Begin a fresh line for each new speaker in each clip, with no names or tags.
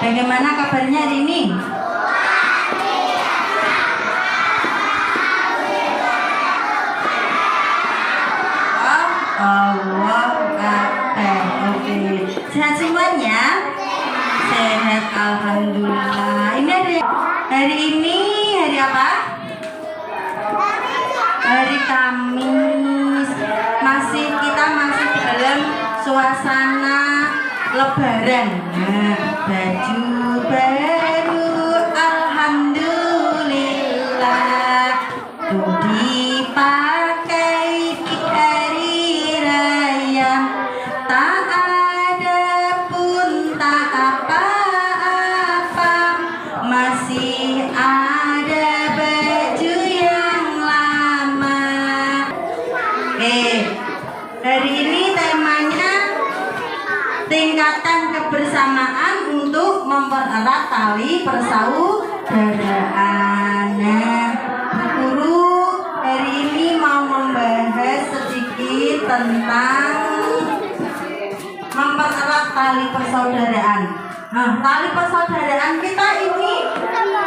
Bagaimana kabarnya hari ini? Oke. Sehat semuanya? Sehat, alhamdulillah. Ini hari ini hari apa? Hari Kamis. Kita masih dalam suasana Lebaran. Nah, baju baru, alhamdulillah. Tuh dipakai di hari raya. Tak ada pun tak apa-apa, masih ada baju yang lama. Hari ini temanya tingkatan kebersamaan untuk mempererat tali persaudaraan. Nah, Bu Guru hari ini mau membahas sedikit tentang mempererat tali persaudaraan. Nah, tali persaudaraan kita ini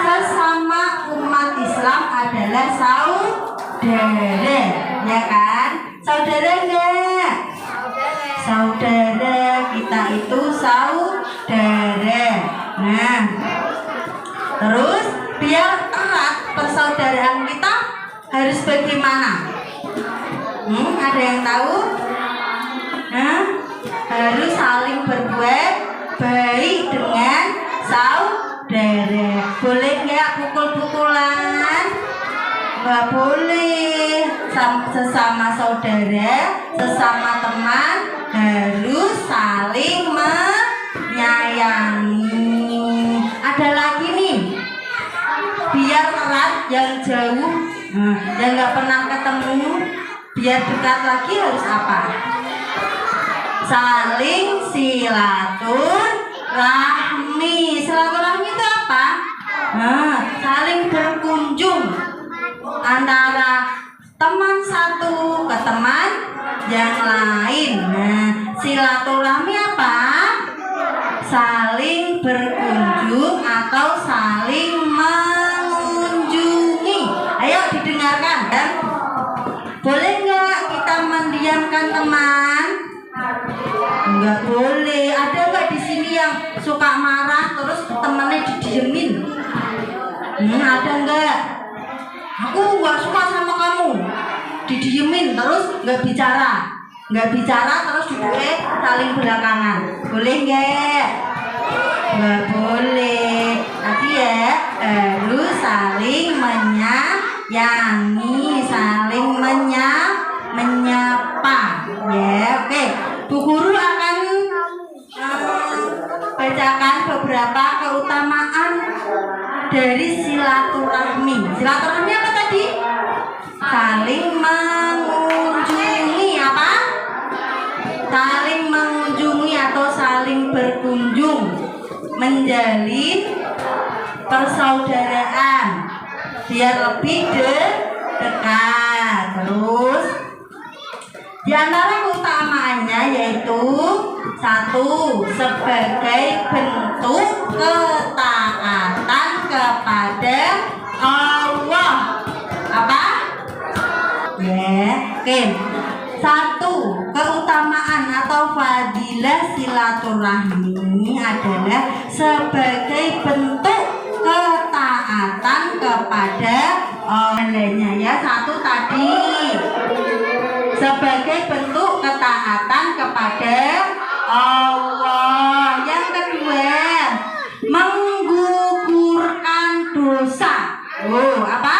sesama umat Islam adalah saudara, ya kan? Saudara enggak? Saudara, kita itu saudara. Nah, terus biar erat persaudaraan kita harus bagaimana? Ada yang tahu? Harus saling berbuat baik dengan saudara. Boleh nggak pukul-pukulan? Nggak boleh. Sesama saudara, sesama teman harus saling menyayangi. Ada lagi nih, biar erat yang jauh, yang nggak pernah ketemu, biar dekat lagi harus apa? Saling silaturahmi. Silaturahmi itu apa? Saling berkunjung antara teman satu ke teman yang lain. Nah, silaturahmi apa? Saling berkunjung atau saling mengunjungi. Ayo didengarkan. Boleh nggak kita mendiamkan teman? Enggak boleh. Ada nggak di sini yang suka marah terus temannya didiemin? Ada nggak? Aku nggak suka sama kamu, didiemin terus nggak bicara terus duduknya saling belakangan. Boleh nggak? Nggak boleh. Nanti ya harus saling menyayangi, saling menyapa. Ya, oke. Bu Guru akan bacakan beberapa keutamaan dari silaturahmi. Silaturahmi apa tadi? Saling mengunjungi apa? Saling mengunjungi atau saling berkunjung, menjalin persaudaraan biar lebih dekat. Terus di antara keutamaannya yaitu satu, sebagai bentuk ketaatan kepada Allah. Apa? Oke. Satu, keutamaan atau fadilah silaturahmi adalah sebagai bentuk ketaatan kepada Allah. Ya, satu tadi sebagai bentuk ketaatan kepada Allah. Yang kedua, menggugurkan dosa. Apa?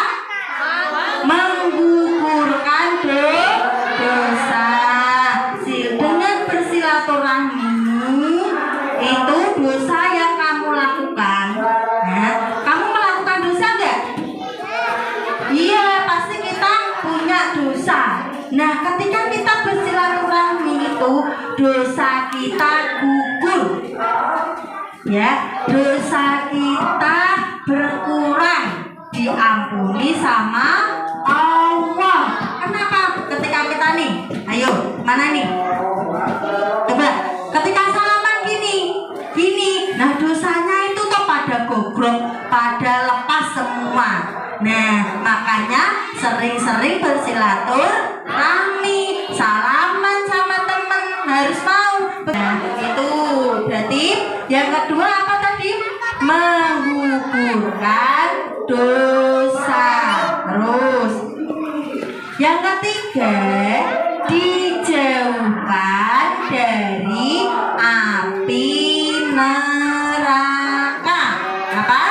Menggugurkan dosa. Dengan bersilaturahmi itu dosa yang kamu lakukan. Kamu melakukan dosa enggak? Iya, pasti kita punya dosa. Nah, ketika kita bersilaturahmi itu dosa kita gugur. Ya, dosa kita berkurang, diampuni sama Allah. Kenapa? Ketika kita nih, ayo, mana nih? Coba, ketika salaman gini, nah dosanya Nah, makanya sering-sering bersilaturahmi, salaman sama temen harus mau. Nah, itu berarti yang kedua apa tadi? Menggugurkan dosa. Terus yang ketiga, dijauhkan dari api neraka. Apa?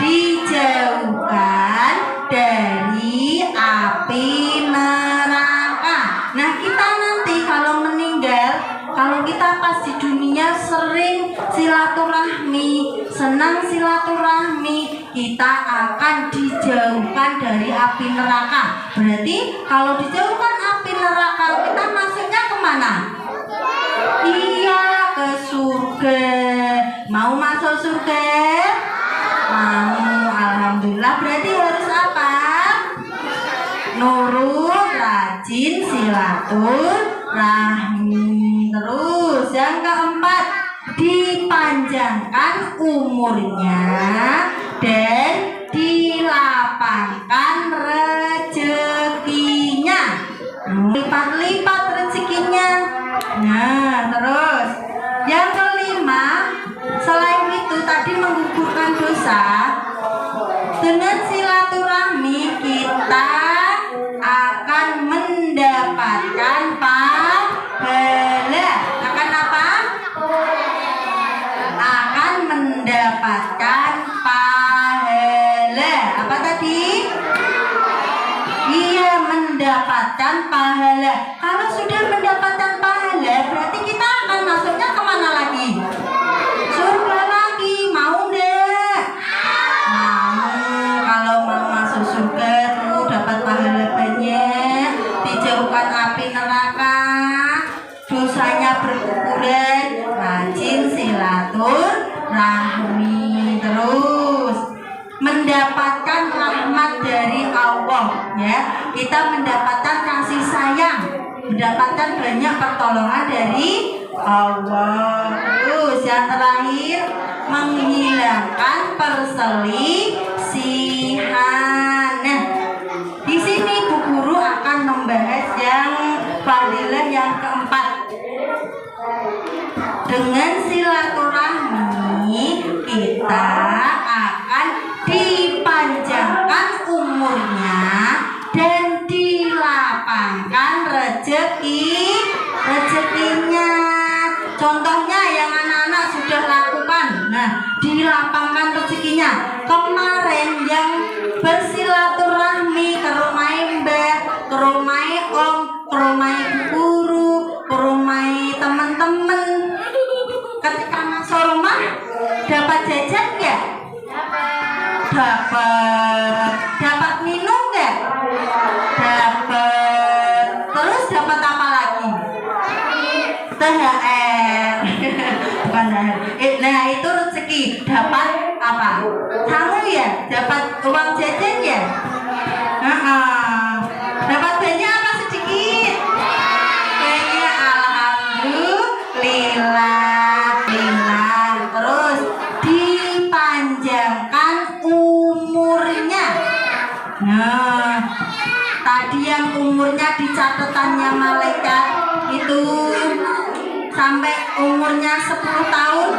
Dijauhkan dari api neraka. Nah, kita nanti kalau meninggal, kalau kita pas di dunia sering silaturahmi, senang silaturahmi, kita akan dijauhkan dari api neraka. Berarti kalau dijauhkan api neraka, kita masuknya kemana? Iya, ke surga. Mau masuk surga? Mau. Alhamdulillah. Berarti harus apa? Nurut, rajin silaturahmi. Terus yang keempat, dipanjangkan umurnya dan dilapangkan rezekinya. Lipat-lipat rezekinya. Nah, terus yang kelima, selain itu tadi menggugurkan dosa, dengan silaturahmi kita akan mendapatkan pahala. Akan apa? Akan mendapatkan pahala. Apa tadi? Iya, mendapatkan pahala. Kalau sudah mendapatkan pahala, berarti kita akan masuknya kemana lagi? Surga lagi. Mau enggak? Mau. Kalau mau masuk surga tuh dapat pahala banyak, dijauhkan api neraka, dosanya berkurang, rajin silaturahmi, terus mendapatkan rahmat dari Allah, ya. Kita mendapatkan kasih sayang, mendapatkan banyak pertolongan dari Allah. Terus yang terakhir, menghilangkan perselisihan. Nah, di sini Bu Guru akan membahas yang fadilah yang keempat. Dengan silaturahmi kita akan dipanjangkan umurnya dan dilapangkan rezekinya. Contohnya yang anak-anak sudah lakukan, nah dilapangkan rezekinya. Kemarin yang bersilaturahmi ke rumah mbah, ke rumah om, ke rumah guru, ke rumah teman-teman, ketika masuk rumah dapat jajan nggak? Dapat minum nggak? Dapat. Terus dapat apa lagi? THR. Bukan THR. Nah, itu rezeki. Dapat apa? Kamu ya? Dapat uang jajan ya? Dapat banyak apa sedikit? Banyak. Alhamdulillah. Terus dipanjangkan umurnya. Nah, tadi yang umurnya di catatannya malaikat itu sampai umurnya 10 tahun.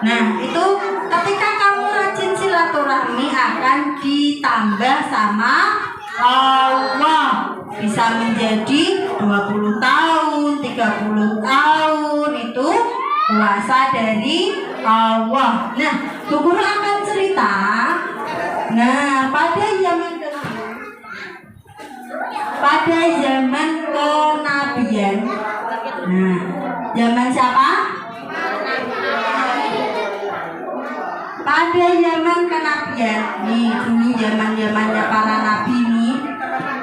Nah, itu ketika kamu rajin silaturahmi akan ditambah sama Allah. Bisa menjadi 20 tahun, 30 tahun. Itu kuasa dari Allah. Nah, Bu Guru akan cerita. Nah, pada zaman kenabian. Nah, zaman siapa? Pada zaman kenabian. Nih, ini zaman-zamannya para nabi nih.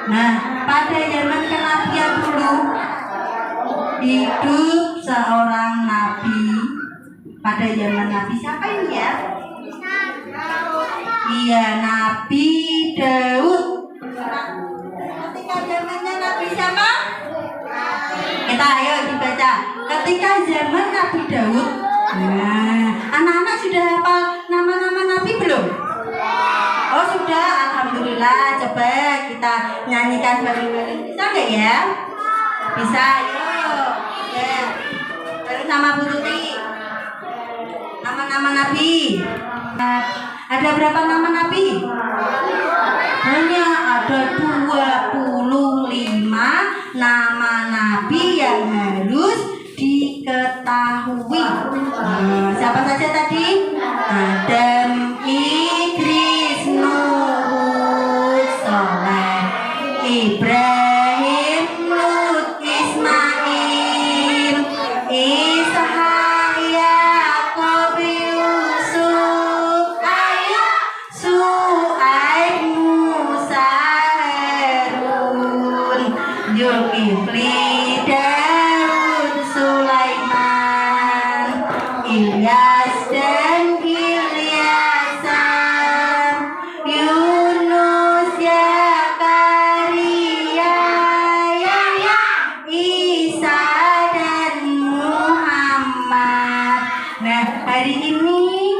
Nah, pada zaman kenabian dulu hidup seorang nabi. Pada zaman nabi siapa ini ya? Iya, Nabi Daud. Ketika zamannya Nabi siapa? Kita ayo dibaca. Ketika zaman Nabi Daud. Nah, anak-anak sudah hafal nama-nama Nabi belum? Oh sudah, ya? Bisa, yuk. Ya. Terus sama Bu Tuti. Nama-nama Nabi. Ada berapa nama Nabi? Hanya ada 25 nama Nabi yang harus diketahui. Siapa saja tadi? Adam, Idris, Nuh, Saleh, Ibrahim, Lut, Ismail, Ishak, Yakub, Yusuf, Ayub, Syuaib, Musa, Harun, Zulkifli, Daud, Sulaiman, Ilyas dan Ilyasan, Yunus, Zakaria, Yahya, Isa dan Muhammad. Nah, hari ini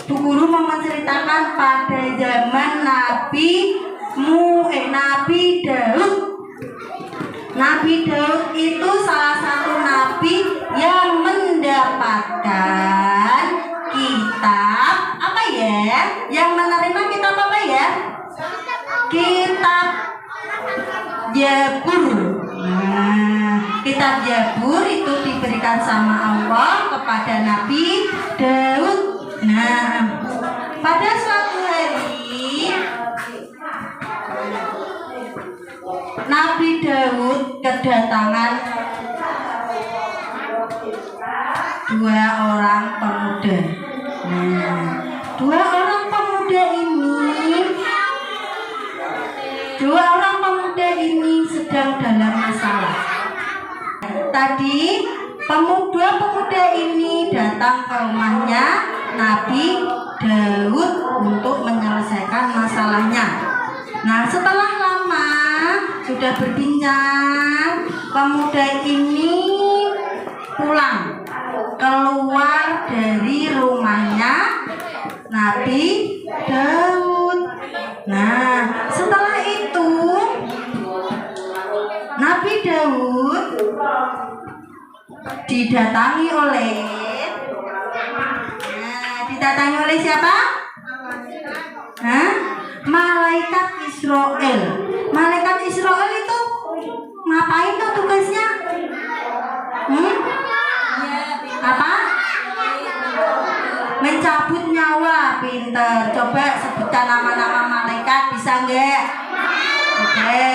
Bu Guru mau menceritakan pada zaman Nabi Daud. Nabi Daud itu salah satu nabi yang mendapatkan kitab apa ya? Yang menerima kitab apa ya? Kitab Zabur. Nah, kitab Zabur itu diberikan sama Allah kepada Nabi Daud. Nah, pada suatu hari Nabi Daud kedatangan 2 orang pemuda. Nah, 2 orang pemuda ini sedang dalam masalah. Tadi dua pemuda ini datang ke rumahnya Nabi Daud untuk menyelesaikan masalahnya. Nah, setelah lama sudah berbincang, pemuda ini pulang keluar dari rumahnya Nabi Daud. Nah, setelah itu Nabi Daud didatangi oleh siapa? Malaikat Israel. Malaikat Israel itu ngapain tuh tugasnya? Apa? Mencabut nyawa. Pinter. Coba sebutkan nama-nama malaikat, bisa nggak? Oke.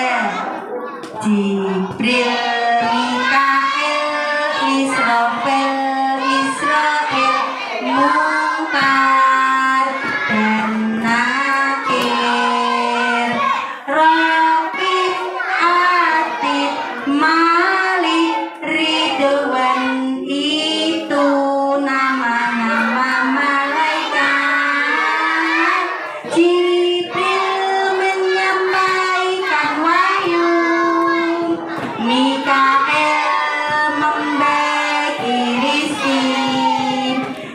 Jibril, Mikael, Israfil, Munkar dan Nakir, Raqib, Atid, Malik, Ridwan. Itu nama-nama malaikat. Jibril menyampaikan wahyu, Mikael membagi rizki,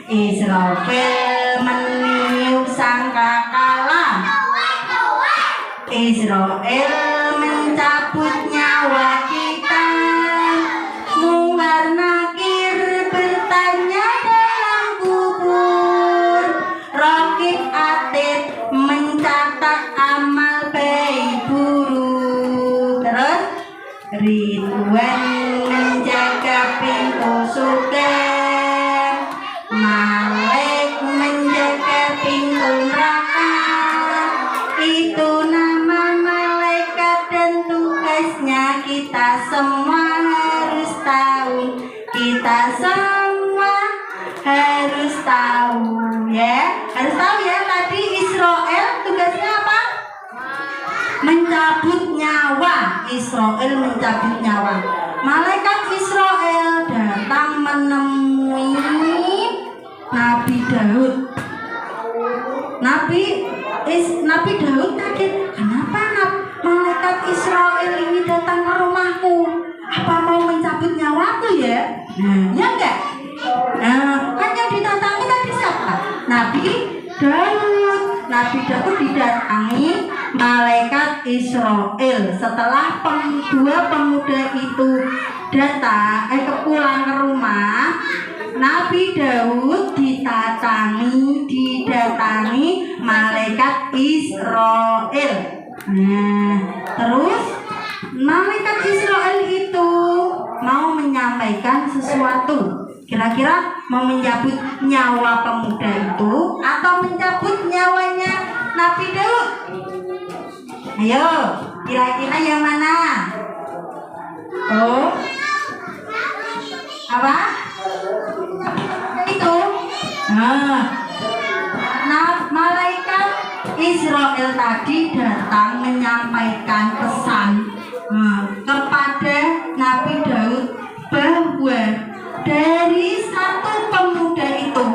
Israfil meniup sangkakala, Israel mencabut nyawa kita, Munkar Nakir bertanya dalam kubur, Raqib Atid mencatat amal baik buruk. Terus Ridwan menjaga pintu surga, Malik menjaga pintu neraka. Itu nama malaikat dan tugasnya kita semua harus tahu. Kita semua harus tahu ya. Harus tahu ya, tadi Israel tugasnya apa? Mencabut nyawa. Israel mencabut nyawa. Malaikat Israel datang menemui Nabi Daud. Nabi Daud kaget. Kenapa malaikat Israel ini datang ke rumahku? Apa mau mencabut nyawaku ya? Ya enggak? Kan yang didatangi tadi siapa? Nabi Daud. Nabi Daud didatangi malaikat Israel. Setelah dua pemuda itu datang pulang ke rumah, Nabi Daud didatangi malaikat Israel. Nah, terus malaikat Israel itu mau menyampaikan sesuatu. Kira-kira mau mencabut nyawa pemuda itu atau mencabut nyawanya Nabi Daud? Ayo, kira-kira yang mana? Oh, apa? Itu. Nah, malaikat Israel tadi datang menyampaikan pesan kepada Nabi Daud bahwa dari satu pemuda itu,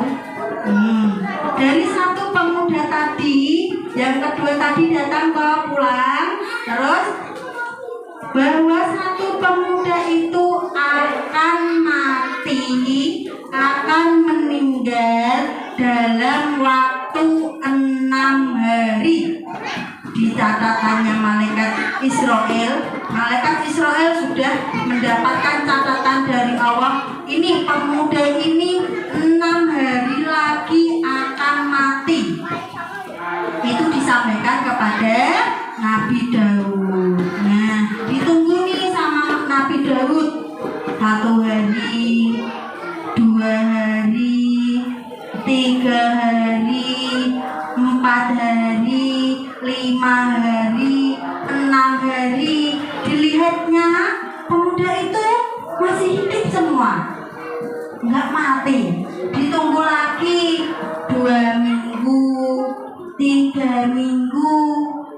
dari satu pemuda tadi, yang kedua tadi datang ke pulang, terus bahwa satu pemuda itu akan mati, akan meninggal dalam waktu 6 hari. Di catatannya malaikat Israel sudah mendapatkan catatan dari Allah. Ini pemuda ini 6 hari lagi akan mati. Itu disampaikan kepada Nabi Daud. Nah, ditunggu nih sama Nabi Daud 1 hari, 2 hari, 3 hari, 4 hari, 5 hari, 6 hari. Dilihatnya pemuda itu masih hidup semua, nggak mati. Ditunggu lagi 2 minggu, 3 minggu,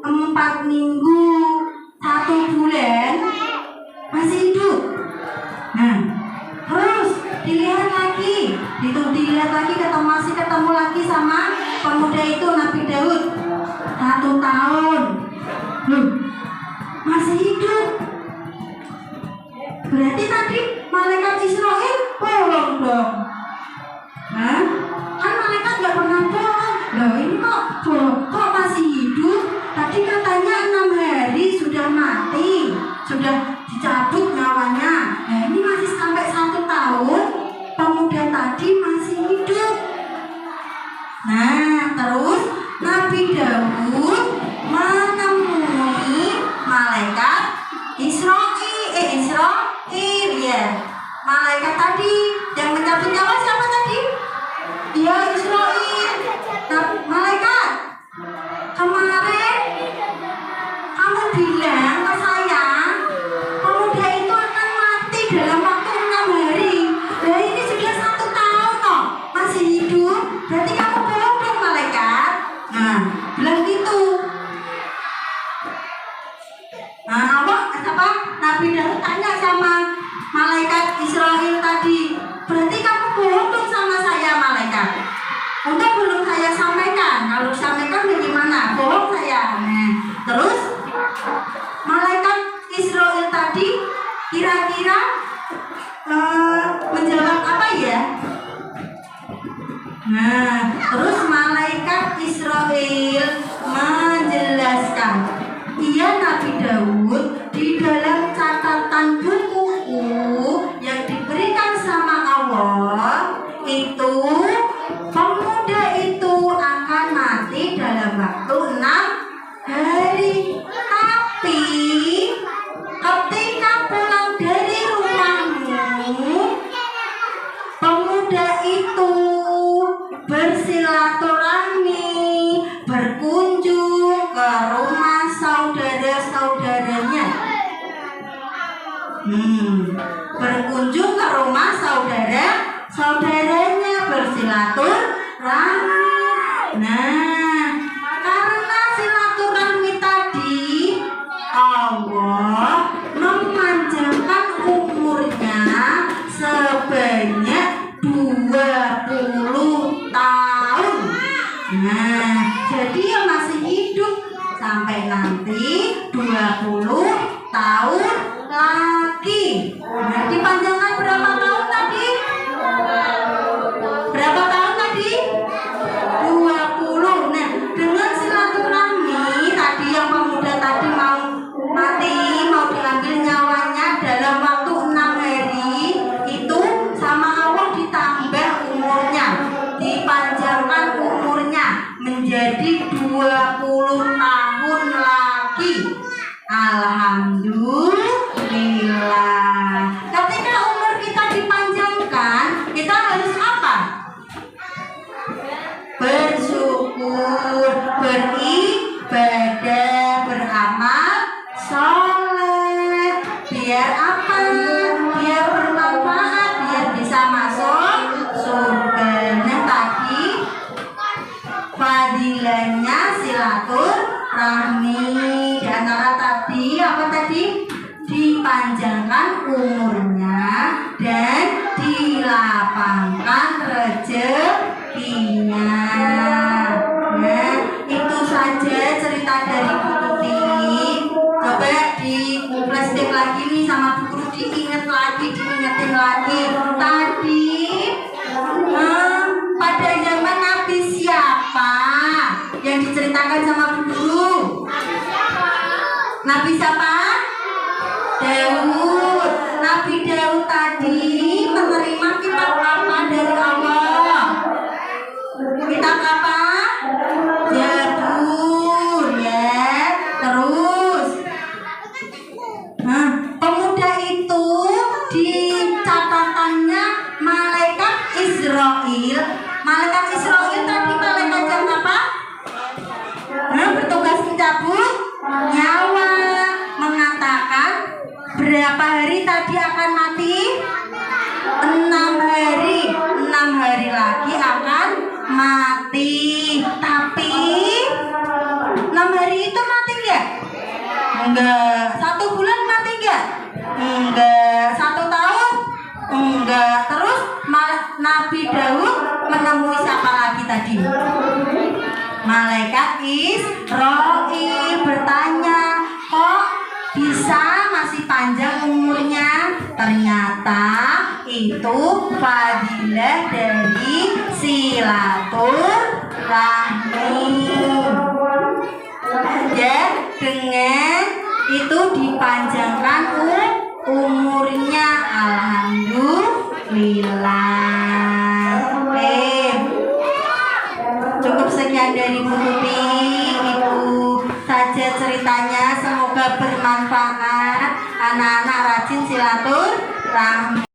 4 minggu, 1 bulan masih hidup. Nah, terus dilihat lagi, masih ketemu lagi sama pemuda itu Nabi Daud 1 tahun. Masih hidup. Berarti tadi malaikat Israel bohong dong. Kan malaikat nggak pernah bohong. Loh, ini kok masih hidup? Tadi katanya 6 hari sudah mati, sudah dicabut nyawanya. Nah, ini masih sampai 1 tahun. Pemuda tadi masih hidup. Nah, terus Nabi Daud menemui malaikat Israel ya. Malaikat tadi yang mencabut nyawa siapa tadi? Ya, Israel. Nah, malaikat, kemarin kamu bilang ke saya pemuda itu akan mati dalam waktu 6 hari. Nah, ini sudah 1 tahun loh, masih hidup. Berarti kamu bohong dong, malaikat. Nah, bilang gitu. Nah, apa? Nabi Daud tanya sama malaikat Israel tadi, berarti kamu bohong dong sama saya, malaikat. Untuk belum saya sampaikan. Kalau sampaikan bagaimana? Bohong saya. Nah, terus malaikat Israel tadi kira-kira menjawab apa ya? Nah, terus malaikat Israel menjelaskan, iya Nabi Daud, di dalam catatan bukuku yang diberikan sama Allah itu pemuda itu akan mati dalam waktu 6 hari. Tapi ketika pulang dari rumahmu, pemuda itu bersilaturahmi, berkunjung ke rumah saudara-saudaranya. Berkunjung ke rumah saudara-saudaranya, bersilaturahmi. Nah, karena silaturahmi tadi, Allah memanjangkan umurnya sebanyak 20 tahun. Nah, jadi ya masih hidup sampai nanti 20 tahun lagi. Nah, dipanjangkan berapa tahun tadi? Berapa tahun tadi? 20. Nah, dengan silaturahmi tadi yang rezekinya. Nah, itu saja cerita dari Bu Tuti. Coba di flashback lagi nih sama Bu Tuti, diingetin lagi. Tadi pada zaman Nabi siapa yang diceritakan sama Bu Guru? Nabi siapa? Daud. Nabi Daud tadi menerima kitab apa dari Allah? Kitab apa? Zabur, ya. Terus pemuda itu di catatannya malaikat Israel. Malaikat Israel tadi malaikat yang apa? Bertugas mencabut nyawa, mengatakan berapa hari tadi akan mati? 6 hari. 6 hari lagi akan mati. Tapi 6 hari itu mati enggak? Enggak. 1 bulan mati enggak? Enggak. 1 tahun? Enggak. Terus Nabi Daud menemui siapa lagi tadi? Malaikat Israel bertanya, kok bisa masih panjang umurnya? Ternyata itu fadilah dari silaturahmi. Ya, dengan itu dipanjangkan umurnya. Alhamdulillah. Cukup sekian dari Bu Tuti. Itu saja ceritanya. Semoga bermanfaat. Anak-anak rajin silaturahmi.